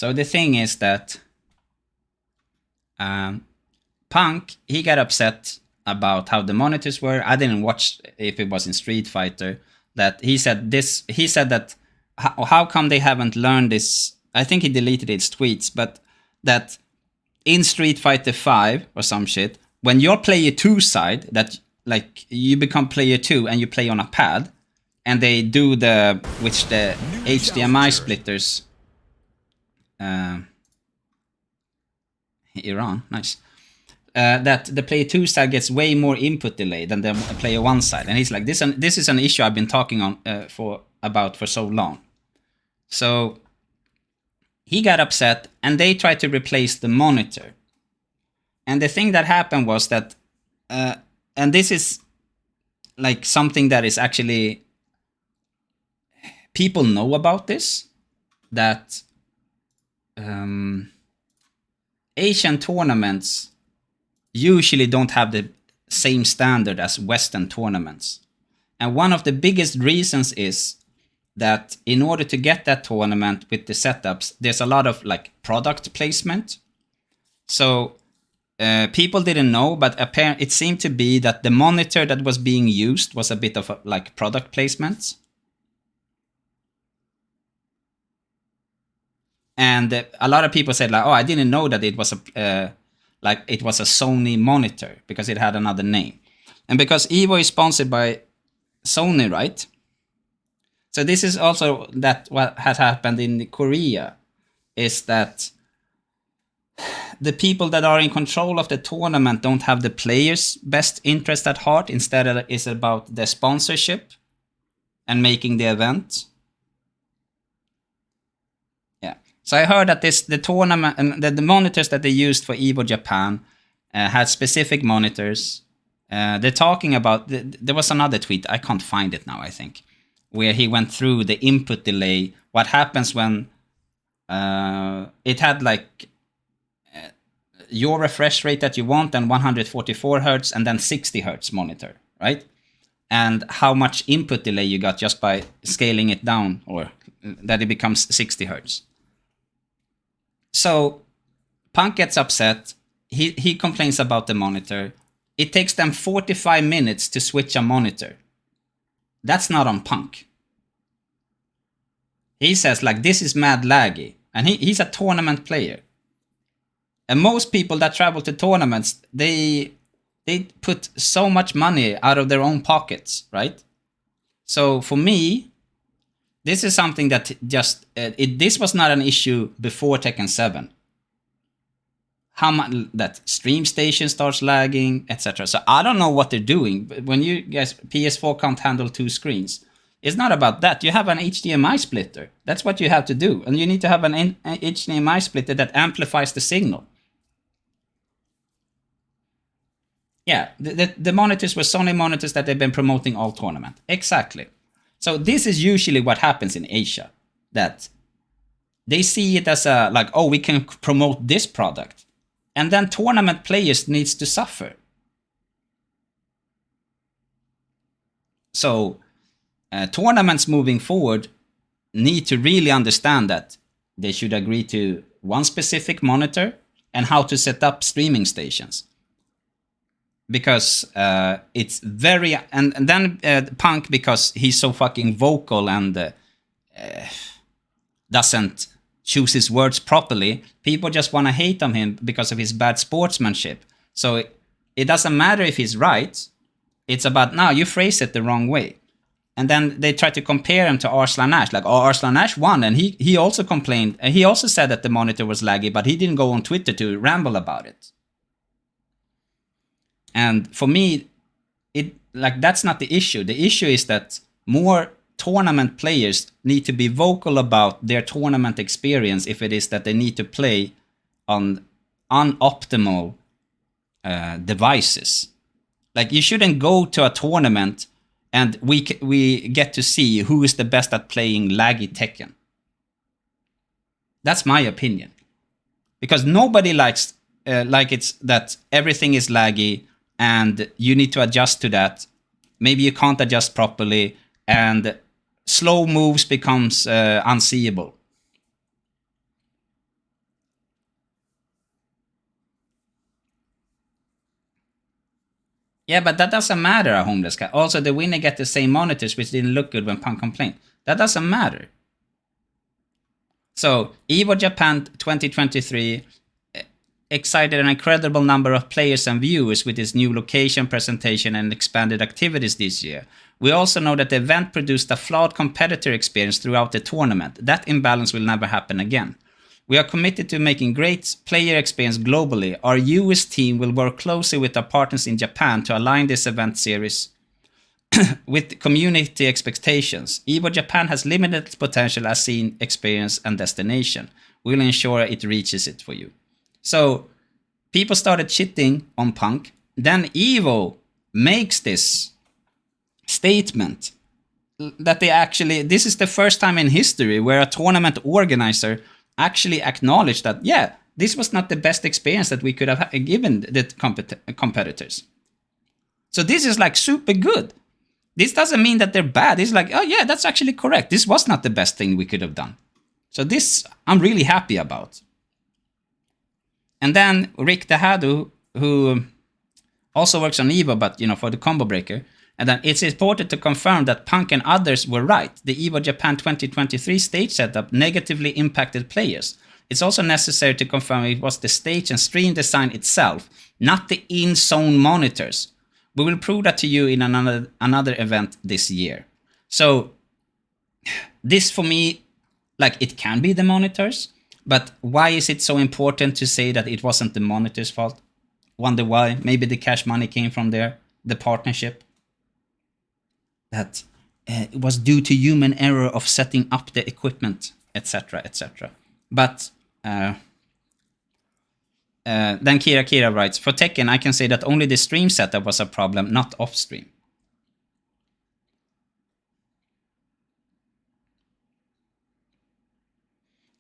So the thing is that Punk, he got upset about how the monitors were. I didn't watch if it was in Street Fighter. That he said this. He said that how come they haven't learned this? I think he deleted his tweets, but that in Street Fighter 5 or some shit, when you're player 2 side, that like you become player 2 and you play on a pad, and they do the HDMI splitters. Iran, nice. That the player 2 side gets way more input delay than the player 1 side, and he's like, this is an issue I've been talking on about for so long. So he got upset, and they tried to replace the monitor. And the thing that happened was that, and this is like something that is actually, people know about this, that Asian tournaments usually don't have the same standard as Western tournaments. And one of the biggest reasons is that in order to get that tournament with the setups, there's a lot of like product placement. So people didn't know, but apparently it seemed to be that the monitor that was being used was a bit of like product placement. And a lot of people said like, oh, I didn't know that it was a Sony monitor because it had another name. And because EVO is sponsored by Sony, right? So this is also that what has happened in Korea is that the people that are in control of the tournament don't have the players' best interest at heart. Instead, it's about the sponsorship and making the event. Yeah. So I heard that the tournament and the monitors that they used for EVO Japan had specific monitors. They're talking about, there was another tweet, I can't find it now, I think, where he went through the input delay, what happens when it had like your refresh rate that you want and 144 hertz and then 60 hertz monitor, right? And how much input delay you got just by scaling it down, or that it becomes 60 hertz. So Punk gets upset. He complains about the monitor. It takes them 45 minutes to switch a monitor. That's not on Punk. He says like, this is mad laggy. And he's a tournament player. And most people that travel to tournaments, they put so much money out of their own pockets, right? So for me, this is something that just, this was not an issue before Tekken 7. How much that stream station starts lagging, etc. So I don't know what they're doing. But when you guys, PS4 can't handle 2 screens. It's not about that. You have an HDMI splitter. That's what you have to do. And you need to have an HDMI splitter that amplifies the signal. Yeah, the monitors were Sony monitors that they've been promoting all tournament. Exactly. So this is usually what happens in Asia. That they see it as a, like, oh, we can promote this product. And then tournament players needs to suffer. So tournaments moving forward need to really understand that they should agree to one specific monitor and how to set up streaming stations. Because it's very... And then Punk, because he's so fucking vocal and doesn't choose his words properly, people just want to hate on him because of his bad sportsmanship. So it doesn't matter if he's right. It's about, now you phrase it the wrong way. And then they try to compare him to Arslan Ash. Like, oh, Arslan Ash won. And he also complained. And he also said that the monitor was laggy, but he didn't go on Twitter to ramble about it. And for me, that's not the issue. The issue is that more tournament players need to be vocal about their tournament experience if it is that they need to play on unoptimal devices. Like, you shouldn't go to a tournament and we get to see who is the best at playing laggy Tekken. That's my opinion. Because nobody likes it's that everything is laggy and you need to adjust to that. Maybe you can't adjust properly and slow moves becomes unseeable. Yeah, but that doesn't matter, a homeless guy. Also, the winner get the same monitors, which didn't look good when Punk complained. That doesn't matter. So, EVO Japan 2023 excited an incredible number of players and viewers with its new location, presentation, and expanded activities this year. We also know that the event produced a flawed competitor experience throughout the tournament. That imbalance will never happen again. We are committed to making great player experience globally. Our US team will work closely with our partners in Japan to align this event series with community expectations. EVO Japan has limited potential as scene, experience, and destination. We will ensure it reaches it for you. So, people started shitting on Punk. Then EVO makes this statement that they actually... This is the first time in history where a tournament organizer actually acknowledged that, yeah, this was not the best experience that we could have given the competitors. So this is like super good. This doesn't mean that they're bad. It's like, oh yeah, that's actually correct. This was not the best thing we could have done. So this I'm really happy about. And then Rick Dehadu, who also works on EVO, but for the combo breaker. And then it's important to confirm that Punk and others were right. The EVO Japan 2023 stage setup negatively impacted players. It's also necessary to confirm it was the stage and stream design itself, not the in-zone monitors. We will prove that to you in another event this year. So this for me, like, it can be the monitors, but why is it so important to say that it wasn't the monitor's fault? Wonder why. Maybe the cash money came from there, the partnership. That it was due to human error of setting up the equipment, etc., etc. But then Kira writes, for Tekken, I can say that only the stream setup was a problem, not off-stream.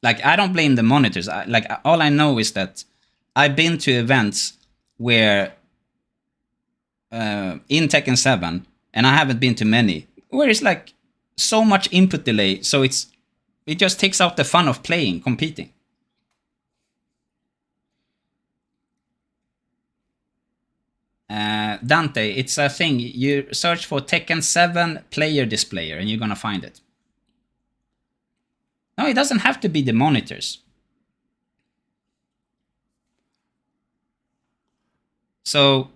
Like, I don't blame the monitors. All I know is that I've been to events where in Tekken 7, and I haven't been to many, where it's like so much input delay, so it just takes out the fun of playing, competing. Dante, it's a thing. You search for Tekken 7 player displayer and you're gonna find it. No, it doesn't have to be the monitors. So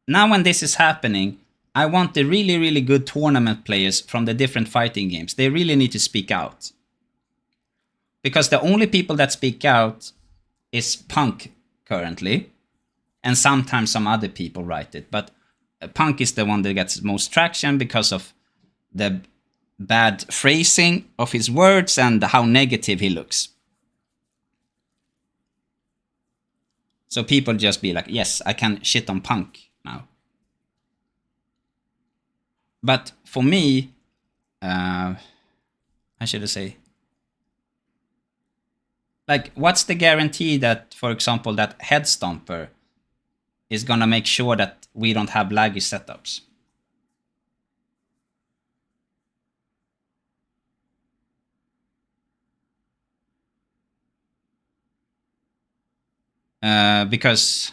now when this is happening, I want the really, really good tournament players from the different fighting games. They really need to speak out. Because the only people that speak out is Punk currently. And sometimes some other people write it. But Punk is the one that gets most traction because of the bad phrasing of his words and how negative he looks. So people just be like, yes, I can shit on Punk now. But for me, I should say, like, what's the guarantee that, for example, that Head Stomper is gonna make sure that we don't have laggy setups? Because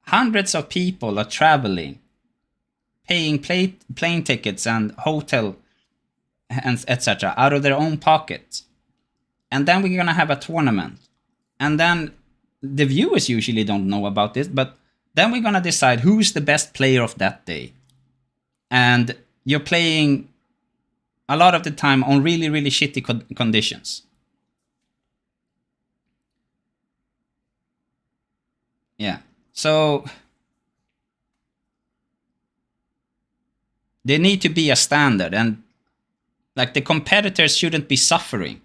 hundreds of people are traveling, paying plane tickets and hotel and etc. out of their own pocket. And then we're gonna have a tournament. And then the viewers usually don't know about this, but then we're gonna decide who's the best player of that day. And you're playing a lot of the time on really, really shitty conditions. Yeah. So there need to be a standard, and like the competitors shouldn't be suffering.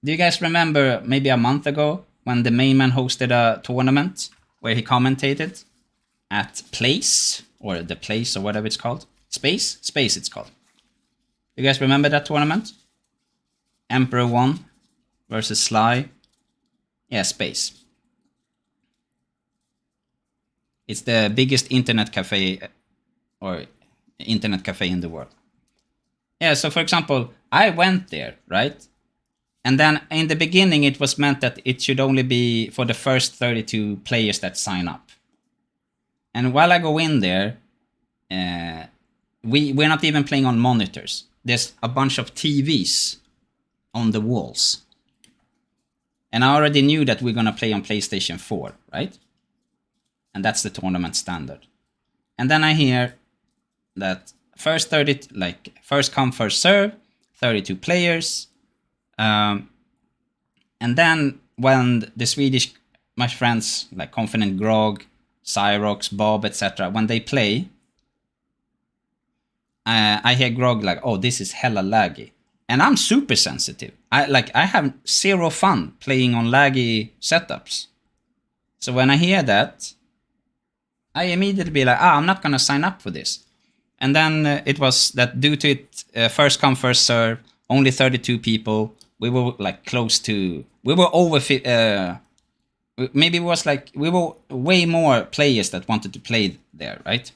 Do you guys remember maybe a month ago when the main man hosted a tournament where he commentated at Place, or the Place, or whatever it's called? Space it's called. You guys remember that tournament? Emperor 1 versus Sly. Yeah, Space. It's the biggest internet cafe in the world. Yeah, so for example, I went there, right? And then in the beginning, it was meant that it should only be for the first 32 players that sign up. And while I go in there, we're not even playing on monitors. There's a bunch of TVs on the walls. And I already knew that we're going to play on PlayStation 4, right? And that's the tournament standard. And then I hear that first come, first serve, 32 players. And then when the Swedish, my friends like Confident Grog, Cyrox, Bob, etc., when they play, I hear Grog like, oh, this is hella laggy. And I'm super sensitive. I have zero fun playing on laggy setups. So when I hear that, I immediately be like, I'm not gonna sign up for this. And then it was that due to it, first come, first serve, only 32 people. We were like close to, we were over, maybe it was like, we were way more players that wanted to play there, right?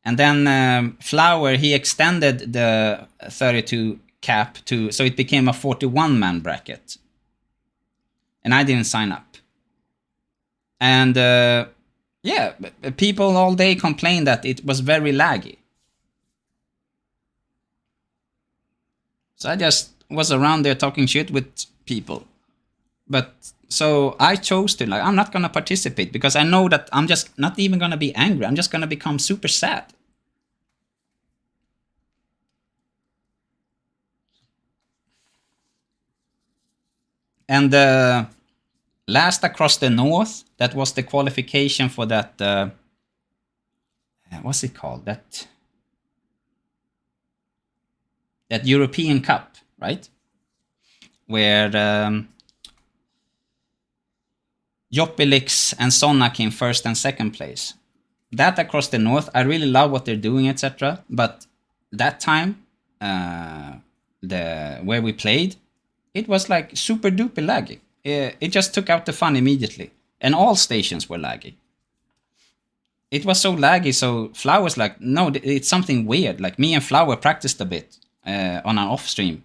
And then Flower, he extended the 32 cap to, so it became a 41-man bracket. And I didn't sign up. And yeah, people all day complained that it was very laggy. So I just was around there talking shit with people. But so I chose to, I'm not gonna participate because I know that I'm just not even gonna be angry. I'm just gonna become super sad. And last across the north, that was the qualification for that. What's it called? That European Cup, right? Where Jopelix and Sonna came first and second place. That across the north, I really love what they're doing, etc. But that time, where we played, it was like super duper laggy. It just took out the fun immediately. And all stations were laggy. It was so laggy, so Flower's like, no, it's something weird. Like me and Flower practiced a bit on an off stream.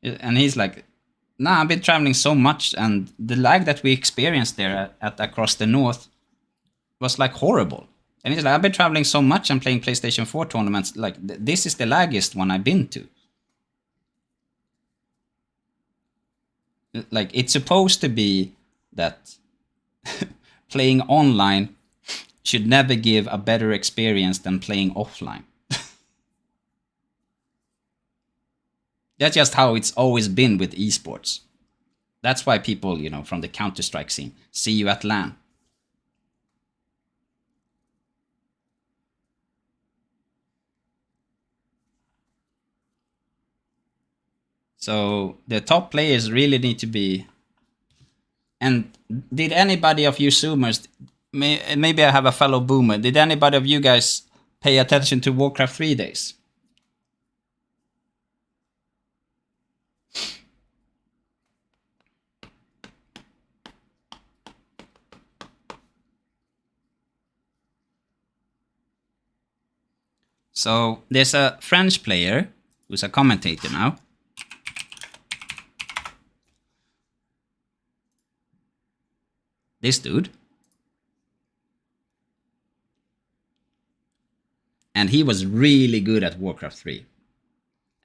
And he's like, nah, I've been traveling so much and the lag that we experienced there at across the north was like horrible. And he's like, I've been traveling so much and playing PlayStation 4 tournaments. Like, this is the laggiest one I've been to. Like, it's supposed to be that playing online should never give a better experience than playing offline. That's just how it's always been with esports. That's why people, from the Counter-Strike scene, see you at LAN. So the top players really need to be. And did anybody of you Zoomers, maybe I have a fellow boomer, did anybody of you guys pay attention to Warcraft 3 days? So there's a French player who's a commentator now. This dude. And he was really good at Warcraft 3.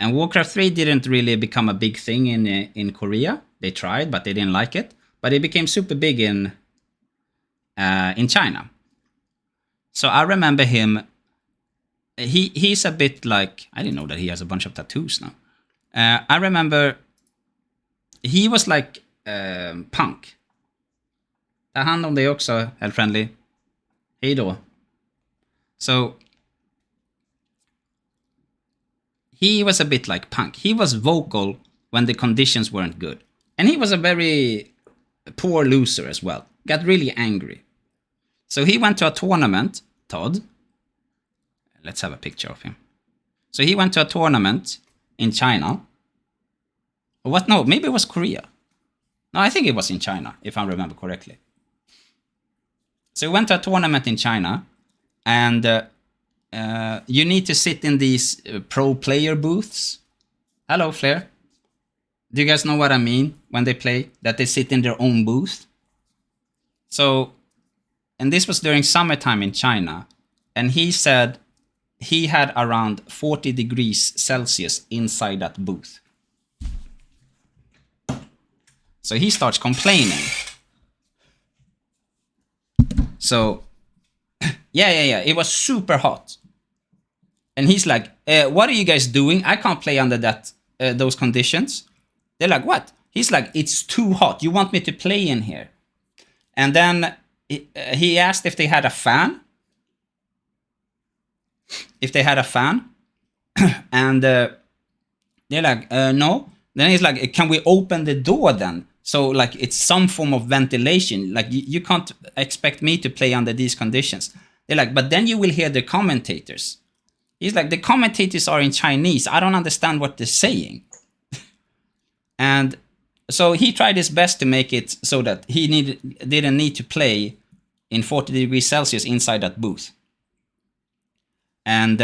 And Warcraft 3 didn't really become a big thing in Korea. They tried, but they didn't like it. But it became super big in China. So I remember him. He's a bit like, I didn't know that he has a bunch of tattoos now. I remember he was like punk. Ta hand om dig också, helt friendly. Hej då. So he was a bit like punk. He was vocal when the conditions weren't good. And he was a very poor loser as well. Got really angry. So he went to a tournament, Todd. Let's have a picture of him. So he went to a tournament in China. What? No, maybe it was Korea. No, I think it was in China, if I remember correctly. So we went to a tournament in China, and you need to sit in these pro player booths. Hello, Flair. Do you guys know what I mean when they play? That they sit in their own booth? So, and this was during summertime in China, and he said he had around 40 degrees Celsius inside that booth. So he starts complaining. So, yeah, it was super hot. And he's like, what are you guys doing? I can't play under those conditions. They're like, what? He's like, it's too hot. You want me to play in here? And then he asked if they had a fan. If they had a fan. And they're like, no. Then he's like, can we open the door then? So like it's some form of ventilation. Like you can't expect me to play under these conditions. They're like, but then you will hear the commentators. He's like, the commentators are in Chinese. I don't understand what they're saying. And so he tried his best to make it so that he didn't need to play in 40 degrees Celsius inside that booth. And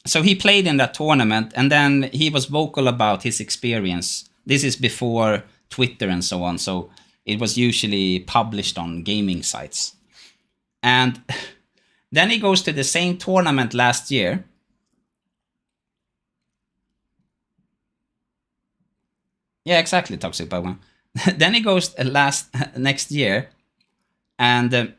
so he played in that tournament, and then he was vocal about his experience. This is before Twitter and so on, so it was usually published on gaming sites. And then he goes to the same tournament last year. Yeah, exactly, Toxic Bugman. Then he goes next year, and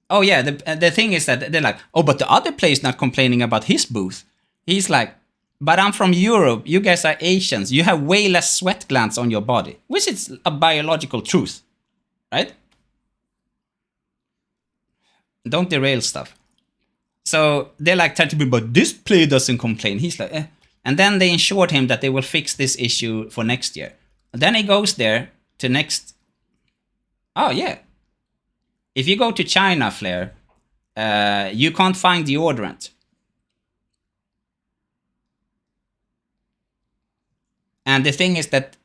oh yeah, the thing is that they're like, oh, but the other player's not complaining about his booth. He's like, but I'm from Europe, you guys are Asians, you have way less sweat glands on your body, which is a biological truth, right? Don't derail stuff. So they're like, but this player doesn't complain. He's like, eh. And then they assured him that they will fix this issue for next year. And then he goes there to next. Oh yeah. If you go to China, Flair, you can't find deodorant. And the thing is that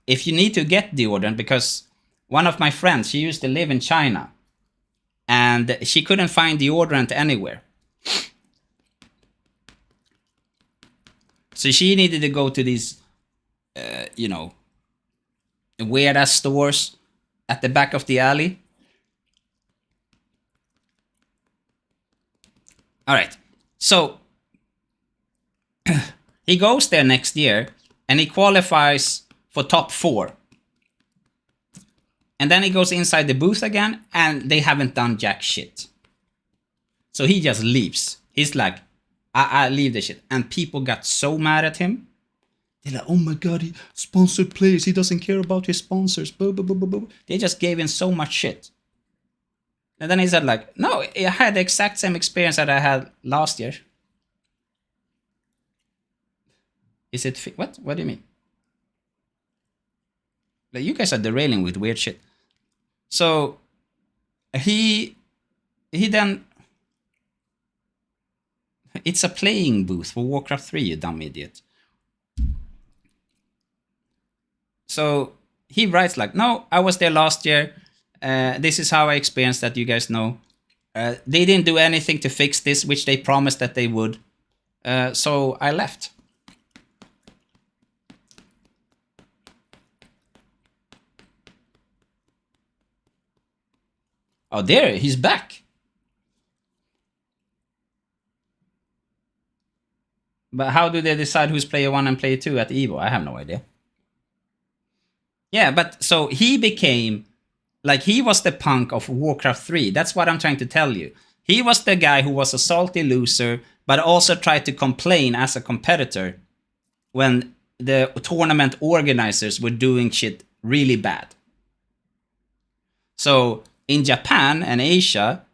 if you need to get deodorant, because one of my friends, she used to live in China, and she couldn't find deodorant anywhere. So she needed to go to these, weird-ass stores at the back of the alley. All right. So he goes there next year, and he qualifies for top 4. And then he goes inside the booth again, and they haven't done jack shit. So he just leaves. He's like, I leave the shit. And people got so mad at him. They're like, oh my god, he sponsored players. He doesn't care about his sponsors. Boo, boo, boo, boo, boo. They just gave him so much shit. And then he said like, no, I had the exact same experience that I had last year. Is it... What? What do you mean? Like, you guys are derailing with weird shit. So, he then... It's a playing booth for Warcraft 3, you dumb idiot. So, he writes like, no, I was there last year. This is how I experienced that, you guys know. They didn't do anything to fix this, which they promised that they would. So, I left. Oh, there, he's back. But how do they decide who's player 1 and player 2 at EVO? I have no idea. Yeah, but so he became... Like, he was the punk of Warcraft 3. That's what I'm trying to tell you. He was the guy who was a salty loser, but also tried to complain as a competitor when the tournament organizers were doing shit really bad. So, in Japan and Asia,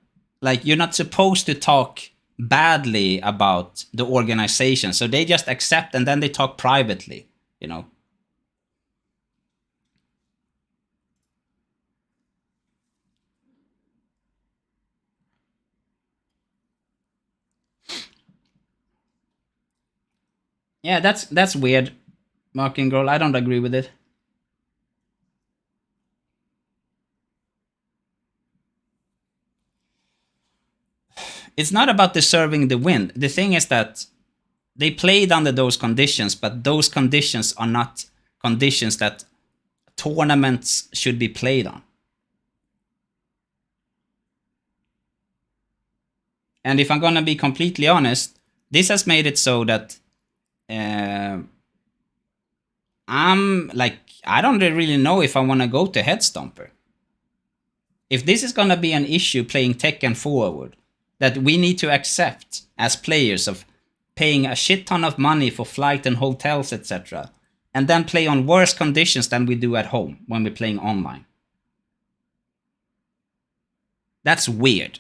like, you're not supposed to talk badly about the organization. So they just accept, and then they talk privately, you know. Yeah, that's weird, Marking Girl. I don't agree with it. it's not about deserving the win. The thing is that they played under those conditions, but those conditions are not conditions that tournaments should be played on. And if I'm gonna be completely honest, this has made it so that I'm like, I don't really know if I want to go to Headstomper. If this is gonna be an issue playing Tekken forward, that we need to accept as players of paying a shit ton of money for flight and hotels, etc., and then play on worse conditions than we do at home when we're playing online. That's weird.